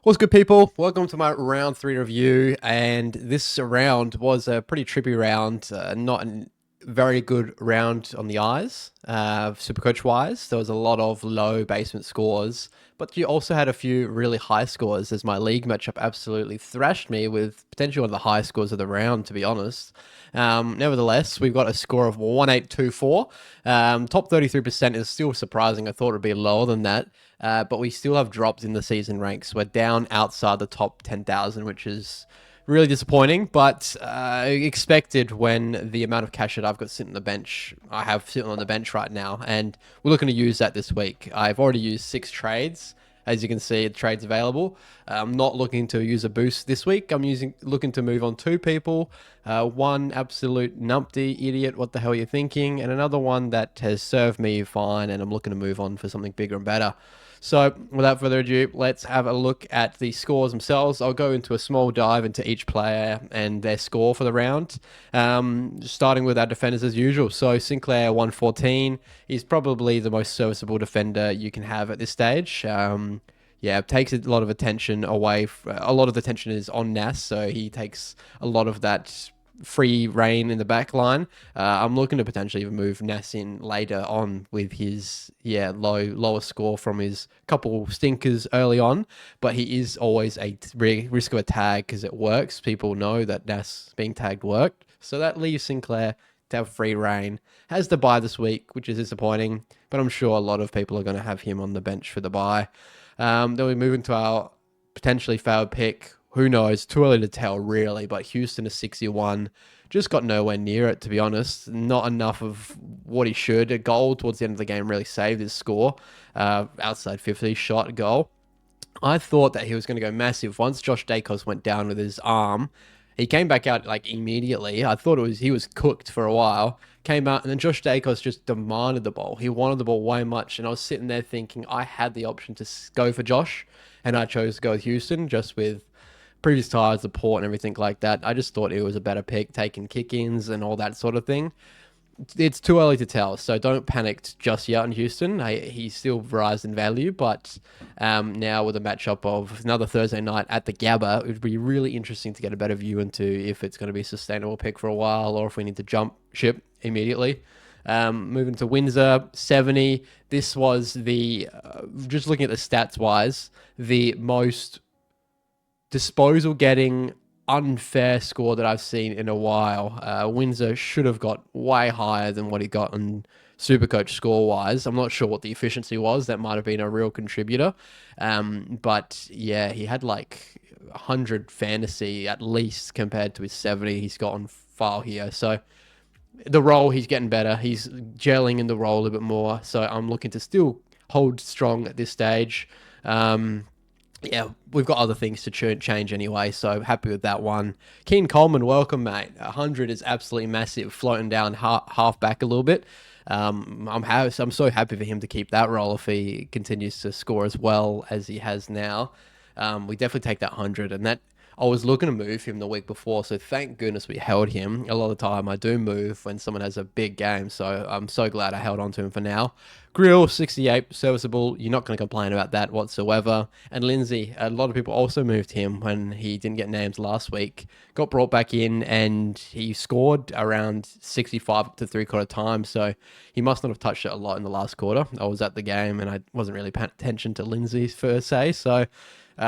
What's good, people? Welcome to my round 3 review. And this round was a pretty trippy round, not a very good round on the eyes, Supercoach wise. There was a lot of low basement scores, but you also had a few really high scores, as my league matchup absolutely thrashed me with potentially one of the highest scores of the round, to be honest. Nevertheless, we've got a score of 1824. Top 33% is still surprising. I thought it would be lower than that. But we still have drops in the season ranks. We're down outside the top 10,000, which is really disappointing, but expected when the amount of cash that I've got sitting on the bench, I have sitting on the bench right now, and we're looking to use that this week. I've already used 6 trades. As you can see, the trade's available. I'm not looking to use a boost this week. I'm looking to move on 2 people. One absolute numpty idiot, what the hell are you thinking? And another one that has served me fine, and I'm looking to move on for something bigger and better. So without further ado, let's have a look at the scores themselves. I'll go into a small dive into each player and their score for the round. Starting with our defenders as usual. So Sinclair 114. He's probably the most serviceable defender you can have at this stage. Yeah, takes a lot of attention away. A lot of the attention is on Nas, so he takes a lot of that free reign in the back line. I'm looking to potentially even move Nas in later on with his lower score from his couple stinkers early on, but he is always a risk of a tag because it works. People know that Nas being tagged worked, so that leaves Sinclair to have free reign. Has the bye this week, which is disappointing, but I'm sure a lot of people are going to have him on the bench for the bye. Then we move into our potentially failed pick. Who knows? Too early to tell, really. But Houston is 61. Just got nowhere near it, to be honest. Not enough of what he should. A goal towards the end of the game really saved his score. Outside 50 shot goal. I thought that he was going to go massive. Once Josh Dacos went down with his arm, he came back out like immediately. I thought he was cooked for a while. Came out, and then Josh Dacos just demanded the ball. He wanted the ball way much, and I was sitting there thinking I had the option to go for Josh, and I chose to go with Houston just with previous ties, support, and everything like that. I just thought it was a better pick, taking kick-ins and all that sort of thing. It's too early to tell, so don't panic just yet in Houston. He's still rise in value, but now with a matchup of another Thursday night at the Gabba, it would be really interesting to get a better view into if it's going to be a sustainable pick for a while or if we need to jump ship immediately. Moving to Windsor, 70. This was just looking at the stats wise, the most disposal getting unfair score that I've seen in a while. Windsor should have got way higher than what he got on Supercoach score wise. I'm not sure what the efficiency was. That might have been a real contributor. But yeah, he had like 100 fantasy at least compared to his 70 he's got on file here. So the role, he's getting better. He's gelling in the role a little bit more. So I'm looking to still hold strong at this stage. Yeah, we've got other things to change anyway, so happy with that one. Keen Coleman, welcome, mate. 100 is absolutely massive, floating down half back a little bit. I'm so happy for him to keep that role if he continues to score as well as he has now. We definitely take that 100, and that I was looking to move him the week before, so thank goodness we held him. A lot of the time I do move when someone has a big game, so I'm so glad I held on to him for now. Grill, 68, serviceable. You're not going to complain about that whatsoever. And Lindsay, a lot of people also moved him when he didn't get names last week. Got brought back in and he scored around 65 up to 3/4 time, so he must not have touched it a lot in the last quarter. I was at the game and I wasn't really paying attention to Lindsay per se, so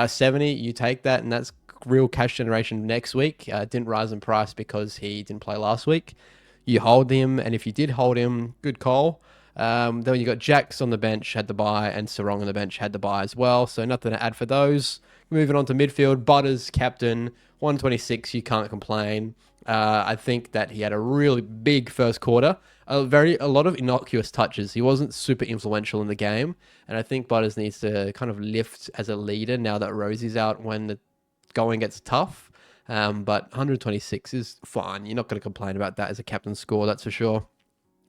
70, you take that, and that's real cash generation next week. Didn't rise in price because he didn't play last week. You hold him, and if you did hold him, good call. Then you got Jax on the bench, had the bye, and Sarong on the bench, had the bye as well. So nothing to add for those. Moving on to midfield, Butters, captain, 126, you can't complain. I think that he had a really big first quarter. A lot of innocuous touches. He wasn't super influential in the game, and I think Butters needs to kind of lift as a leader now that Rosie's out when the going gets tough. But 126 is fine. You're not going to complain about that as a captain score, that's for sure.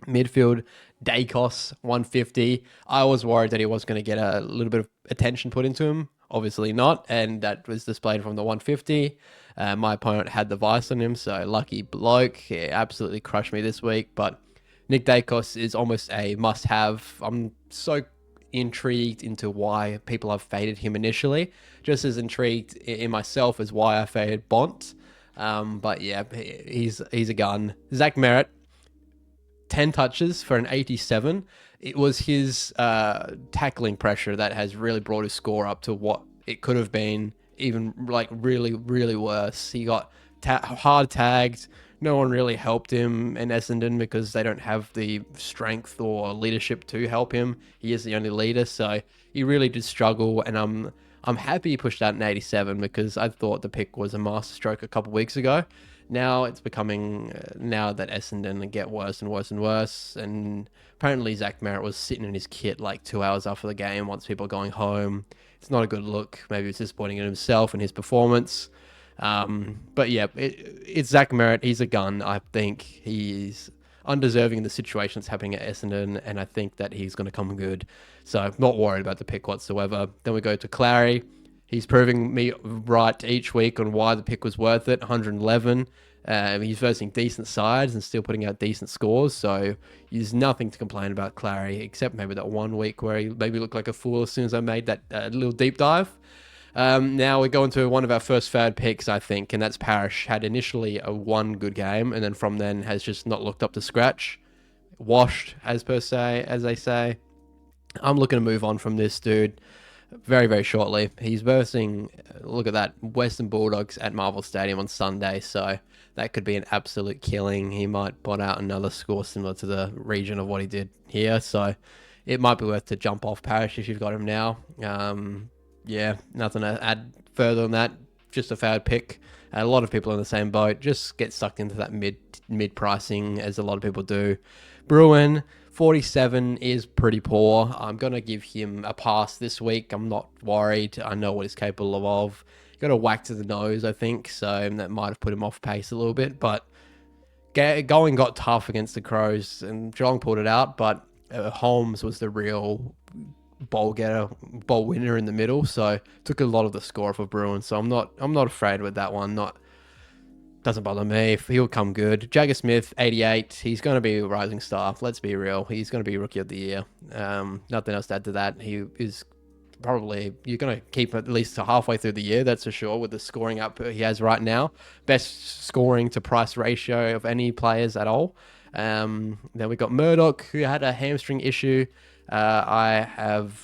Midfield, Dacos, 150. I was worried that he was going to get a little bit of attention put into him. Obviously not, and that was displayed from the 150. My opponent had the vice on him, so lucky bloke. He absolutely crushed me this week, but Nick Dacos is almost a must-have. I'm so intrigued into why people have faded him initially. Just as intrigued in myself as why I faded Bont. But yeah, he's a gun. Zach Merritt, 10 touches for an 87. It was his tackling pressure that has really brought his score up to what it could have been, even like really, really worse. He got hard tagged. No one really helped him in Essendon because they don't have the strength or leadership to help him. He is the only leader, so he really did struggle. And I'm happy he pushed out an 87 because I thought the pick was a masterstroke a couple of weeks ago. Now it's becoming, now that Essendon get worse and worse and worse. And apparently Zach Merritt was sitting in his kit like 2 hours after the game once people are going home. It's not a good look. Maybe it's disappointing in himself and his performance. But yeah, it's Zach Merritt. He's a gun. I think he's undeserving in the situation that's happening at Essendon, and I think that he's going to come good. So not worried about the pick whatsoever. Then we go to Clary. He's proving me right each week on why the pick was worth it. 111. He's versing decent sides and still putting out decent scores. So there's nothing to complain about Clary, except maybe that 1 week where he maybe looked like a fool as soon as I made that little deep dive. Now we go into one of our first third picks, I think, and that's Parrish. Had initially a one good game, and then from then has just not looked up to scratch. Washed, as they say. I'm looking to move on from this dude very, very shortly. He's versing, look at that, Western Bulldogs at Marvel Stadium on Sunday, so that could be an absolute killing. He might pot out another score similar to the region of what he did here, so it might be worth to jump off Parrish if you've got him now. Yeah, nothing to add further than that. Just a fair pick. A lot of people in the same boat. Just get sucked into that mid pricing, as a lot of people do. Bruin, 47 is pretty poor. I'm going to give him a pass this week. I'm not worried. I know what he's capable of. Got a whack to the nose, I think, so that might have put him off pace a little bit. But going got tough against the Crows, and Geelong pulled it out, but Holmes was the real bowl winner in the middle, so took a lot of the score for Bruin. So I'm not afraid with that one. Doesn't bother me. He'll come good. Jagger Smith, 88. He's going to be a rising star. Let's be real. He's going to be Rookie of the Year. Nothing else to add to that. He is probably, you're going to keep at least halfway through the year, that's for sure, with the scoring up he has right now. Best scoring to price ratio of any players at all. Then we got Murdoch, who had a hamstring issue. I have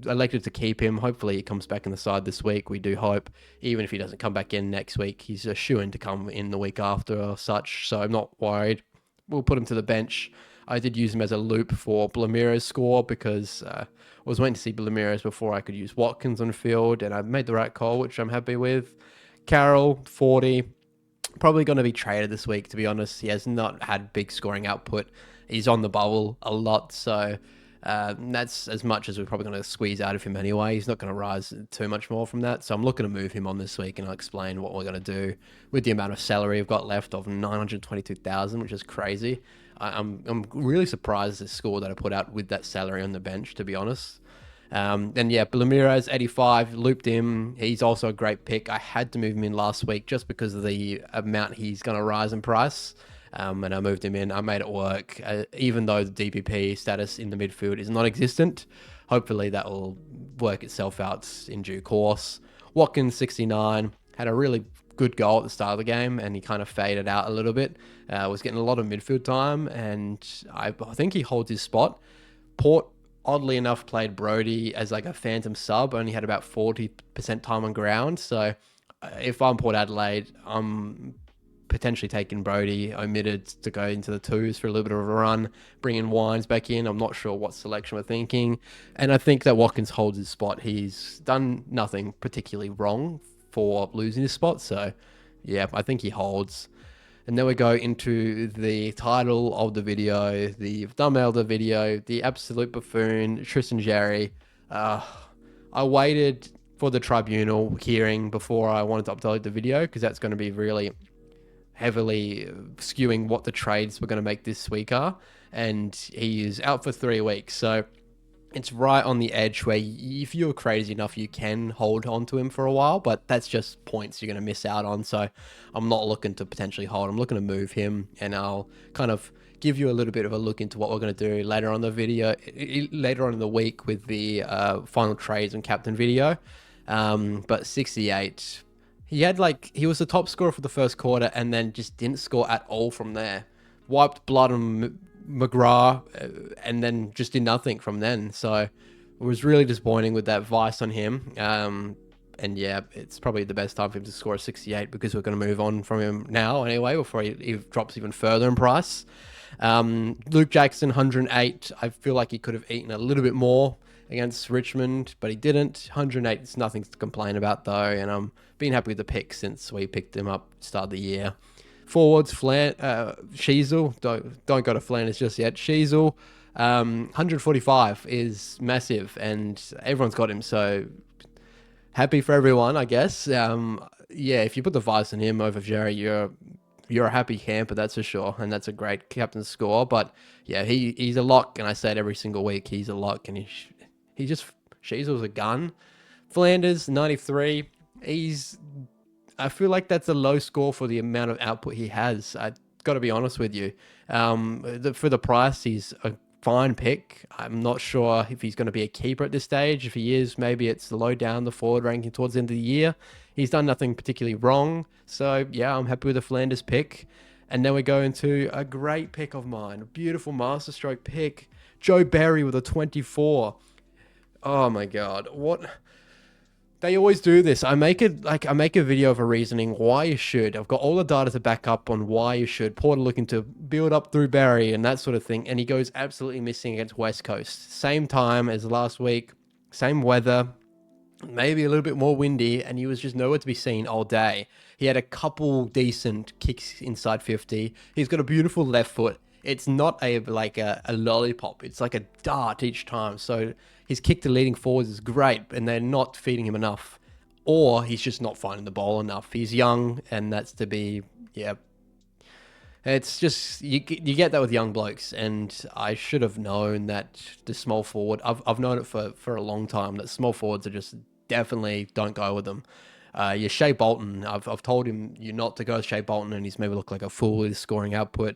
elected to keep him. Hopefully he comes back in the side this week. We do hope. Even if he doesn't come back in next week, he's a shoo-in to come in the week after or such, so I'm not worried. We'll put him to the bench. I did use him as a loop for Blamira's score because I was waiting to see Blamira's before I could use Watkins on field, and I made the right call, which I'm happy with. Carroll, 40. Probably going to be traded this week, to be honest. He has not had big scoring output. He's on the bubble a lot, so that's as much as we're probably going to squeeze out of him anyway. He's not going to rise too much more from that, so I'm looking to move him on this week, and I'll explain what we're going to do with the amount of salary I've got left of 922,000, which is crazy. I'm really surprised the score that I put out with that salary on the bench, to be honest. And yeah, Blamira's 85, looped him. He's also a great pick. I had to move him in last week just because of the amount he's going to rise in price. And I moved him in. I made it work, even though the DPP status in the midfield is non-existent. Hopefully that will work itself out in due course. Watkins, 69, had a really good goal at the start of the game, and he kind of faded out a little bit. Was getting a lot of midfield time, and I think he holds his spot. Port, oddly enough, played Brody as like a phantom sub, only had about 40% time on ground. So if I'm Port Adelaide, I'm potentially taking Brody, omitted to go into the twos for a little bit of a run, bringing Wines back in. I'm not sure what selection we're thinking. And I think that Watkins holds his spot. He's done nothing particularly wrong for losing his spot. So yeah, I think he holds. And then we go into the title of the video, the thumbnail of the video, the absolute buffoon, Tristan Xerri. I waited for the tribunal hearing before I wanted to upload the video, because that's going to be really heavily skewing what the trades we're going to make this week are. And he is out for 3 weeks. So It's right on the edge where if you're crazy enough, you can hold on to him for a while, but that's just points you're going to miss out on. So I'm not looking to potentially hold. I'm looking to move him, and I'll kind of give you a little bit of a look into what we're going to do later on the video, later on in the week with the final trades and captain video. But 68, he was the top scorer for the first quarter and then just didn't score at all from there. Wiped blood on McGrath, and then just did nothing from then. So it was really disappointing with that vice on him. And yeah, it's probably the best time for him to score a 68 because we're going to move on from him now anyway before he drops even further in price. Luke Jackson, 108. I feel like he could have eaten a little bit more against Richmond, but he didn't. 108 is nothing to complain about though, and I'm being happy with the pick since we picked him up start of the year. Forwards, Sheasel. Don't go to Flanders just yet. Sheasel, 145 is massive, and everyone's got him, so happy for everyone, I guess. Yeah, if you put the vice on him over XERRI, you're a happy camper, that's for sure, and that's a great captain score. But yeah, he's a lock, and I say it every single week. He's a lock, and Sheasel's a gun. Flanders, 93. I feel like that's a low score for the amount of output he has. I got to be honest with you. For the price, he's a fine pick. I'm not sure if he's going to be a keeper at this stage. If he is, maybe it's low down the forward ranking towards the end of the year. He's done nothing particularly wrong. So yeah, I'm happy with the Flanders pick. And then we go into a great pick of mine. A beautiful masterstroke pick. Joe Barry with a 24. Oh my God. What? They always do this. I make a video of a reasoning why you should. I've got all the data to back up on why you should. Porter looking to build up through Barry and that sort of thing, and he goes absolutely missing against West Coast. Same time as last week, same weather, maybe a little bit more windy, and he was just nowhere to be seen all day. He had a couple decent kicks inside 50. He's got a beautiful left foot. It's not a lollipop. It's like a dart each time. So his kick to leading forwards is great, and they're not feeding him enough. Or he's just not finding the ball enough. He's young, and that's to be, yeah. It's just, you get that with young blokes, and I should have known that the small forward, I've known it for a long time, that small forwards are just definitely don't go with them. Shea Bolton, I've told him you not to go with Shea Bolton, and he's maybe looked like a fool with his scoring output.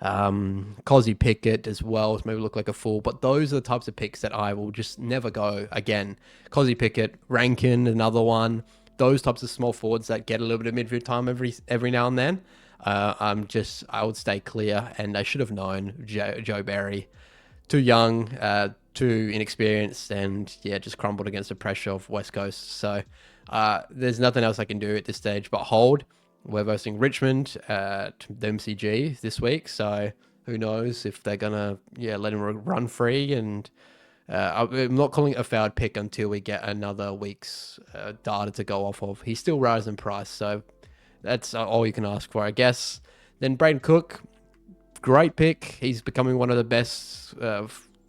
Cozzy Pickett as well maybe look like a fool, but those are the types of picks that I will just never go again. Cozzy Pickett, Rankin, another one. Those types of small forwards that get a little bit of midfield time every now and then. I would stay clear, and I should have known Joe Barry. Too young, too inexperienced, and yeah, just crumbled against the pressure of West Coast. So there's nothing else I can do at this stage but hold. We're versing Richmond at the MCG this week, so who knows if they're gonna let him run free. And I'm not calling it a fouled pick until we get another week's data to go off of. He's still rising in price, so that's all you can ask for, I guess. Then Braden Cook, great pick. He's becoming one of the best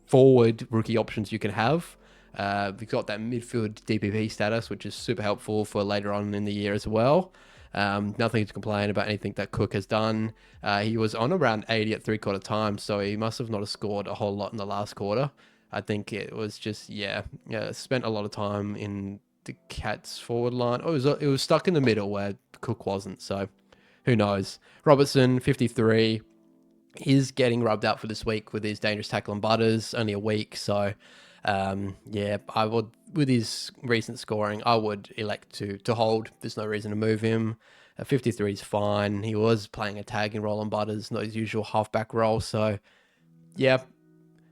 forward rookie options you can have. We've got that midfield DPP status, which is super helpful for later on in the year as well. Nothing to complain about anything that Cook has done. He was on around 80 at 3/4 time, so he must have not scored a whole lot in the last quarter. I think it was just, spent a lot of time in the Cats forward line. It was stuck in the middle where Cook wasn't, so who knows. Robertson, 53, is getting rubbed out for this week with his dangerous tackle on Butters, only a week, so I would, with his recent scoring, I would elect to hold. There's no reason to move him. 53 is fine. He was playing a tagging role on Butters, not his usual halfback role, so yeah,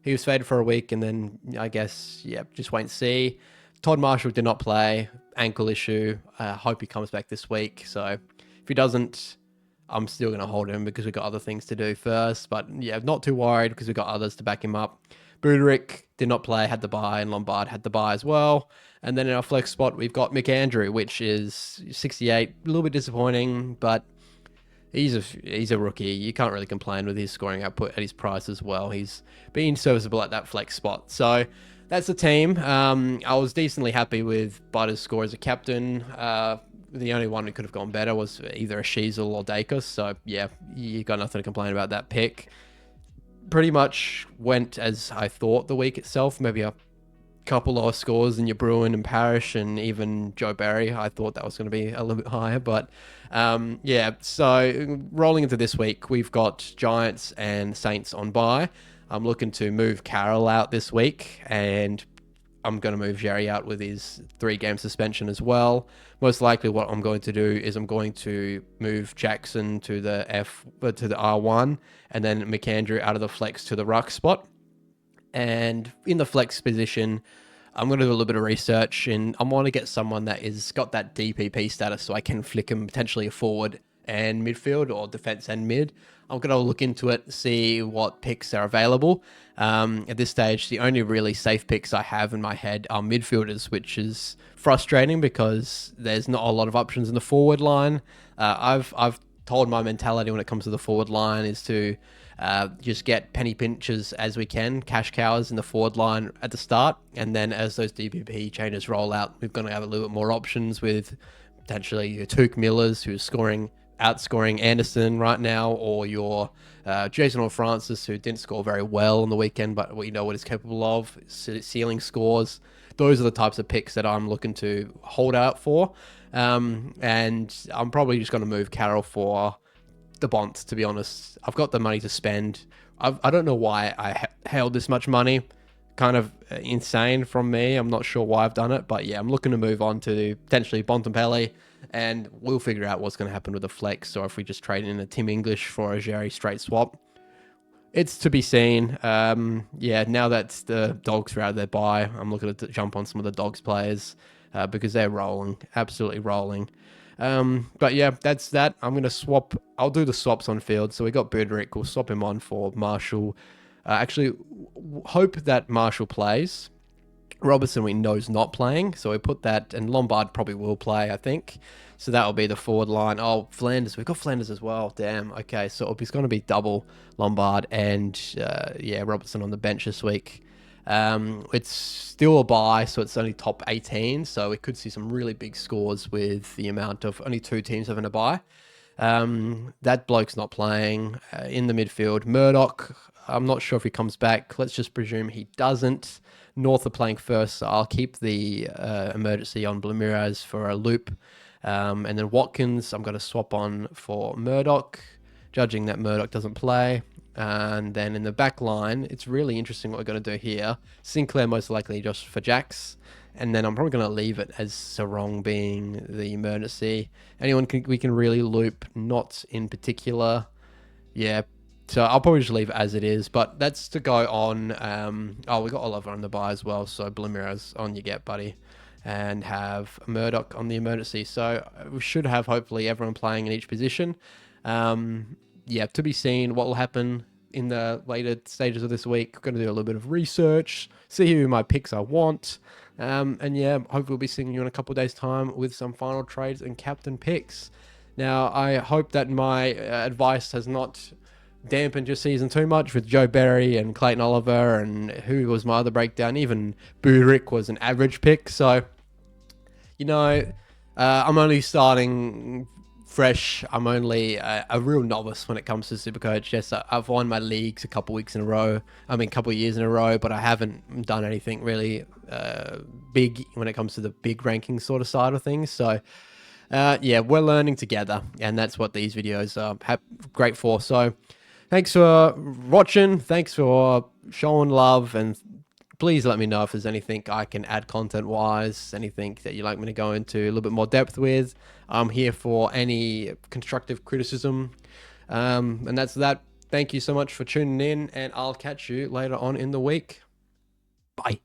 he was faded for a week, and then I guess, just wait and see. Todd Marshall did not play, ankle issue. Hope he comes back this week, so if he doesn't, I'm still going to hold him because we've got other things to do first, but not too worried because we've got others to back him up. Buderick did not play, had the bye, and Lombard had the bye as well. And then in our flex spot, we've got McAndrew, which is 68. A little bit disappointing, but he's a rookie. You can't really complain with his scoring output at his price as well. He's been serviceable at that flex spot. So that's the team. I was decently happy with Butters' score as a captain. The only one who could have gone better was either a Sheasel or Dacus. So yeah, you got nothing to complain about that pick. pretty much went as I thought the week itself. Maybe a couple lower scores in your Bruin and Parrish and even Joe Barry. I thought that was going to be a little bit higher, but yeah. So rolling into this week, we've got Giants and Saints on bye. I'm looking to move Carroll out this week, and I'm going to move Xerri out with his 3-game suspension as well. Most likely what I'm going to do is I'm going to move Jackson to the R1, and then McAndrew out of the flex to the ruck spot. And in the flex position, I'm going to do a little bit of research, and I want to get someone that is got that DPP status so I can flick him potentially a forward and midfield, or defense and mid. I'm going to look into it, see what picks are available. At this stage, the only really safe picks I have in my head are midfielders, which is frustrating because there's not a lot of options in the forward line. I've told my mentality when it comes to the forward line is to just get penny pinches as we can, cash cows in the forward line at the start, and then as those DPP changes roll out, we're going to have a little bit more options with potentially your Tuke Millers, who's outscoring Anderson right now, or your Jason or Francis, who didn't score very well on the weekend, but we know what he's capable of, ceiling scores. Those are the types of picks that I'm looking to hold out for. And I'm probably just going to move Carroll for the Bont, to be honest. I've got the money to spend. I don't know why I held this much money. Kind of insane from me. I'm not sure why I've done it, but yeah, I'm looking to move on to potentially Bontempelli, and we'll figure out what's going to happen with the flex, or if we just trade in a Tim English for a Xerri straight swap. It's to be seen. Yeah, now that the Dogs are out of their bye, I'm looking to jump on some of the Dogs players because they're rolling, absolutely rolling. But yeah, that's that. I'm going to swap. I'll do the swaps on field. So we got Budrick. We'll swap him on for Marshall. Actually, hope that Marshall plays. Robertson we know is not playing, so we put that, and Lombard probably will play, I think. So that will be the forward line. Oh, Flanders. We've got Flanders as well. Damn. Okay, so it's going to be double Lombard and, yeah, Robertson on the bench this week. It's still a bye, so it's only top 18, so we could see some really big scores with the amount of only 2 teams having a bye. That bloke's not playing. In the midfield, Murdoch, I'm not sure if he comes back. Let's just presume he doesn't. North are playing first, so I'll keep the emergency on Blamiraz for a loop. And then Watkins, I'm going to swap on for Murdoch, judging that Murdoch doesn't play. And then in the back line, it's really interesting what we're going to do here. Sinclair most likely just for Jacks. And then I'm probably going to leave it as Sarong being the emergency. We can really loop, not in particular. Yeah, so I'll probably just leave it as it is. But that's to go on. Oh, we got Oliver on the bye as well. So Blamiraz on you get, buddy. And have Murdoch on the emergency. So we should have hopefully everyone playing in each position. Yeah, to be seen what will happen in the later stages of this week. I'm going to do a little bit of research, see who my picks I want. And yeah, hopefully we'll be seeing you in a couple of days' time with some final trades and captain picks. Now, I hope that my advice has not dampened your season too much with Joe Barry and Clayton Oliver, and who was my other breakdown. Even Budrick was an average pick. So, you know, I'm only starting fresh. I'm only a real novice when it comes to Supercoach. Yes, I've won my leagues a couple of years in a row, but I haven't done anything really big when it comes to the big ranking sort of side of things. So yeah, we're learning together, and that's what these videos are great for. So thanks for watching, thanks for showing love, and please let me know if there's anything I can add content-wise, anything that you'd like me to go into a little bit more depth with. I'm here for any constructive criticism. And that's that. Thank you so much for tuning in, and I'll catch you later on in the week. Bye.